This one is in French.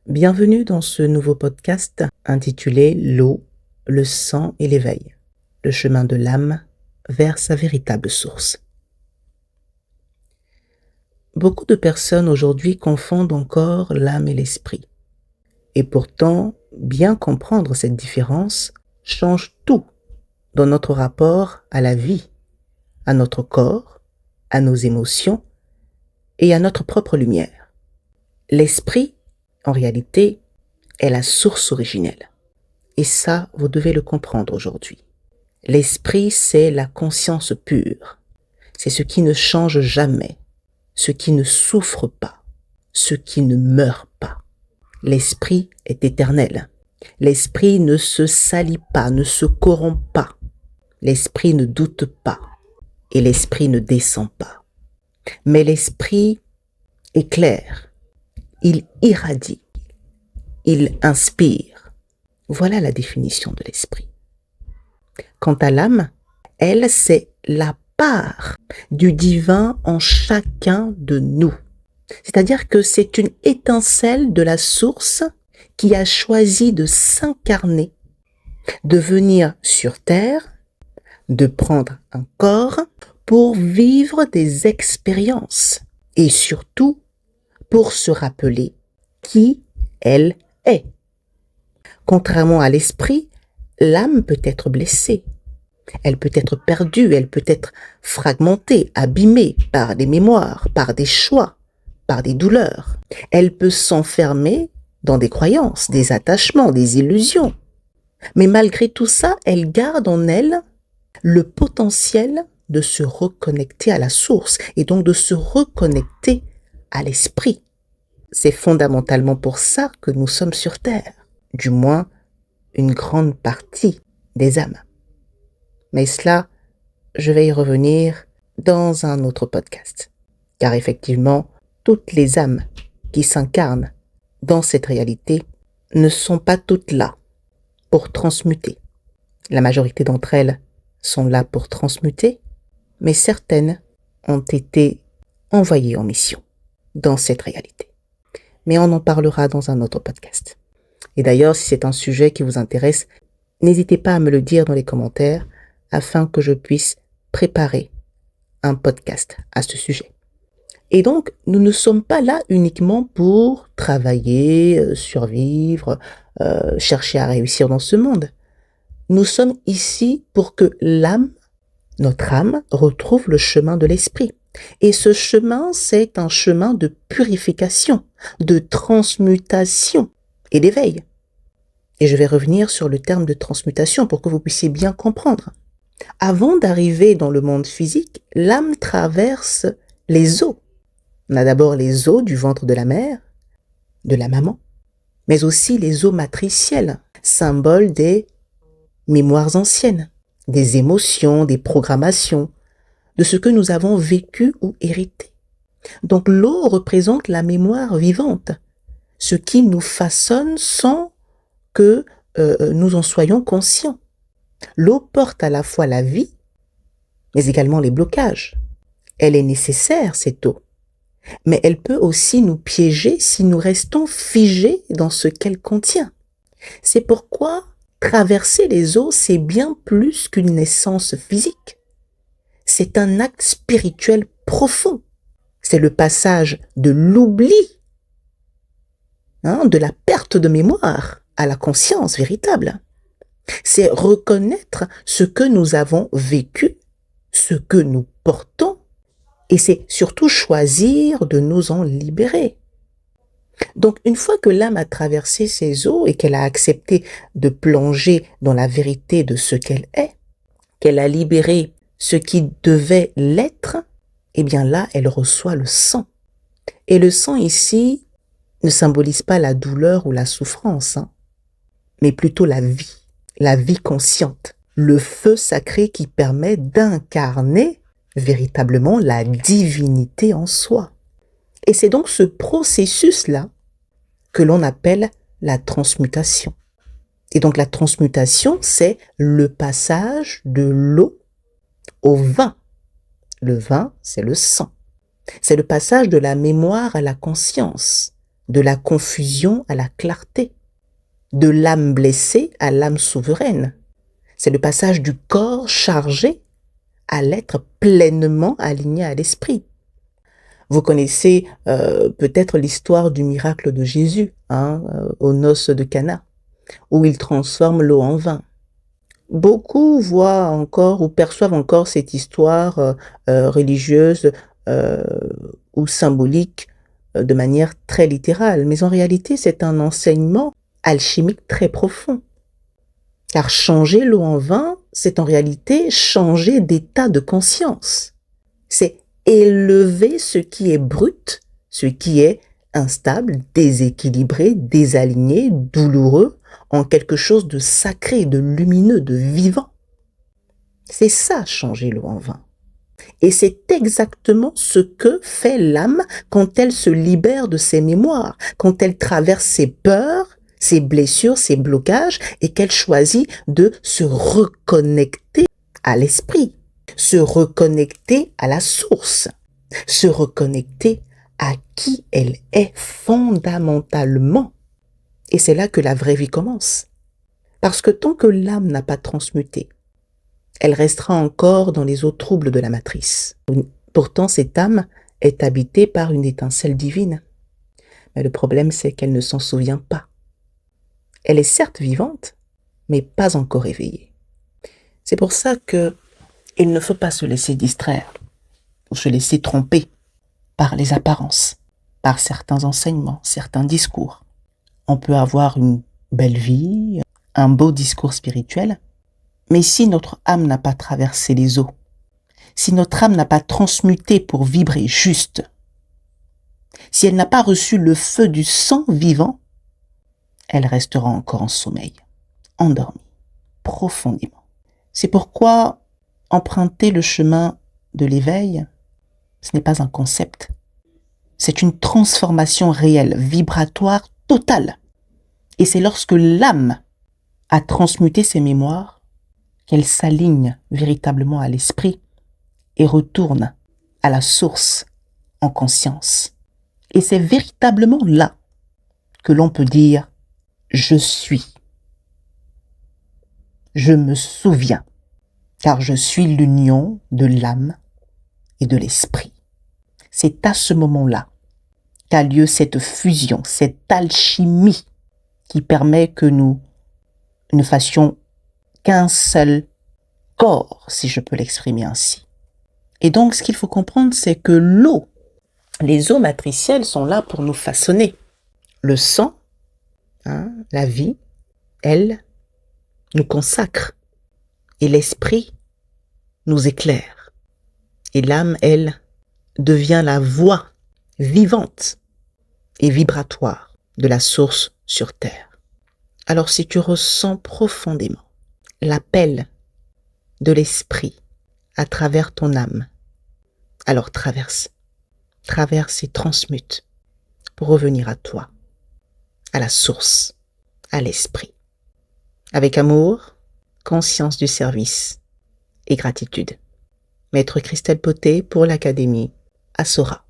Bienvenue dans ce nouveau podcast intitulé L'eau, le sang et l'éveil, le chemin de l'âme vers sa véritable source. Beaucoup de personnes aujourd'hui confondent encore l'âme et l'esprit. Et pourtant, bien comprendre cette différence change tout dans notre rapport à la vie, à notre corps, à nos émotions et à notre propre lumière. L'esprit, en réalité, est la source originelle. Et ça, vous devez le comprendre aujourd'hui. L'esprit, c'est la conscience pure. C'est ce qui ne change jamais, ce qui ne souffre pas, ce qui ne meurt pas. L'esprit est éternel. L'esprit ne se salit pas, ne se corrompt pas. L'esprit ne doute pas et l'esprit ne descend pas. Mais l'esprit est clair. Il irradie. Il inspire. Voilà la définition de l'esprit. Quant à l'âme, elle, c'est la part du divin en chacun de nous. C'est-à-dire que c'est une étincelle de la source qui a choisi de s'incarner, de venir sur terre, de prendre un corps pour vivre des expériences et surtout pour se rappeler qui elle est. Contrairement à l'esprit, l'âme peut être blessée, elle peut être perdue, elle peut être fragmentée, abîmée par des mémoires, par des choix, par des douleurs. Elle peut s'enfermer dans des croyances, des attachements, des illusions. Mais malgré tout ça, elle garde en elle le potentiel de se reconnecter à la source et donc de se reconnecter à l'esprit. C'est fondamentalement pour ça que nous sommes sur Terre, du moins une grande partie des âmes. Mais cela, je vais y revenir dans un autre podcast. Car effectivement, toutes les âmes qui s'incarnent dans cette réalité ne sont pas toutes là pour transmuter. La majorité d'entre elles sont là pour transmuter, mais certaines ont été envoyées en mission dans cette réalité. Mais on en parlera dans un autre podcast. Et d'ailleurs, si c'est un sujet qui vous intéresse, n'hésitez pas à me le dire dans les commentaires afin que je puisse préparer un podcast à ce sujet. Et donc, nous ne sommes pas là uniquement pour travailler, survivre, chercher à réussir dans ce monde. Nous sommes ici pour que l'âme, notre âme, retrouve le chemin de l'esprit. Et ce chemin, c'est un chemin de purification, de transmutation et d'éveil. Et je vais revenir sur le terme de transmutation pour que vous puissiez bien comprendre. Avant d'arriver dans le monde physique, l'âme traverse les eaux. On a d'abord les eaux du ventre de la mère, de la maman, mais aussi les eaux matricielles, symbole des mémoires anciennes, des émotions, des programmations, de ce que nous avons vécu ou hérité. Donc l'eau représente la mémoire vivante, ce qui nous façonne sans que nous en soyons conscients. L'eau porte à la fois la vie, mais également les blocages. Elle est nécessaire, cette eau, mais elle peut aussi nous piéger si nous restons figés dans ce qu'elle contient. C'est pourquoi traverser les eaux, c'est bien plus qu'une naissance physique. C'est un acte spirituel profond. C'est le passage de l'oubli, de la perte de mémoire à la conscience véritable. C'est reconnaître ce que nous avons vécu, ce que nous portons, et c'est surtout choisir de nous en libérer. Donc, une fois que l'âme a traversé ces eaux et qu'elle a accepté de plonger dans la vérité de ce qu'elle est, qu'elle a libéré ce qui devait l'être, eh bien là, elle reçoit le sang. Et le sang ici ne symbolise pas la douleur ou la souffrance, mais plutôt la vie consciente, le feu sacré qui permet d'incarner véritablement la divinité en soi. Et c'est donc ce processus-là que l'on appelle la transmutation. Et donc la transmutation, c'est le passage de l'eau au vin. Le vin, c'est le sang. C'est le passage de la mémoire à la conscience, de la confusion à la clarté, de l'âme blessée à l'âme souveraine. C'est le passage du corps chargé à l'être pleinement aligné à l'esprit. Vous connaissez peut-être l'histoire du miracle de Jésus aux noces de Cana, où il transforme l'eau en vin. Beaucoup voient encore ou perçoivent encore cette histoire religieuse ou symbolique de manière très littérale, mais en réalité c'est un enseignement alchimique très profond. Car changer l'eau en vin, c'est en réalité changer d'état de conscience. C'est élever ce qui est brut, ce qui est instable, déséquilibré, désaligné, douloureux, en quelque chose de sacré, de lumineux, de vivant. C'est ça, changer l'eau en vin. Et c'est exactement ce que fait l'âme quand elle se libère de ses mémoires, quand elle traverse ses peurs, ses blessures, ses blocages, et qu'elle choisit de se reconnecter à l'esprit, se reconnecter à la source, se reconnecter à qui elle est fondamentalement. Et c'est là que la vraie vie commence. Parce que tant que l'âme n'a pas transmuté, elle restera encore dans les eaux troubles de la matrice. Pourtant, cette âme est habitée par une étincelle divine. Mais le problème, c'est qu'elle ne s'en souvient pas. Elle est certes vivante, mais pas encore éveillée. C'est pour ça qu'il ne faut pas se laisser distraire ou se laisser tromper par les apparences, par certains enseignements, certains discours. On peut avoir une belle vie, un beau discours spirituel, mais si notre âme n'a pas traversé les eaux, si notre âme n'a pas transmuté pour vibrer juste, si elle n'a pas reçu le feu du sang vivant, elle restera encore en sommeil, endormie, profondément. C'est pourquoi emprunter le chemin de l'éveil, ce n'est pas un concept. C'est une transformation réelle, vibratoire, totale. Et c'est lorsque l'âme a transmuté ses mémoires qu'elle s'aligne véritablement à l'esprit et retourne à la source en conscience. Et c'est véritablement là que l'on peut dire « je suis ». Je me souviens, car je suis l'union de l'âme et de l'esprit. C'est à ce moment-là qu'a lieu cette fusion, cette alchimie qui permet que nous ne fassions qu'un seul corps, si je peux l'exprimer ainsi. Et donc, ce qu'il faut comprendre, c'est que l'eau, les eaux matricielles sont là pour nous façonner. Le sang, la vie, elle, nous consacre. Et l'esprit nous éclaire. Et l'âme, elle, devient la voix vivante et vibratoire de la source sur terre. Alors si tu ressens profondément l'appel de l'esprit à travers ton âme, alors traverse et transmute pour revenir à toi, à la source, à l'esprit. Avec amour, conscience du service et gratitude. Maître Christelle Poté pour l'Académie Asora.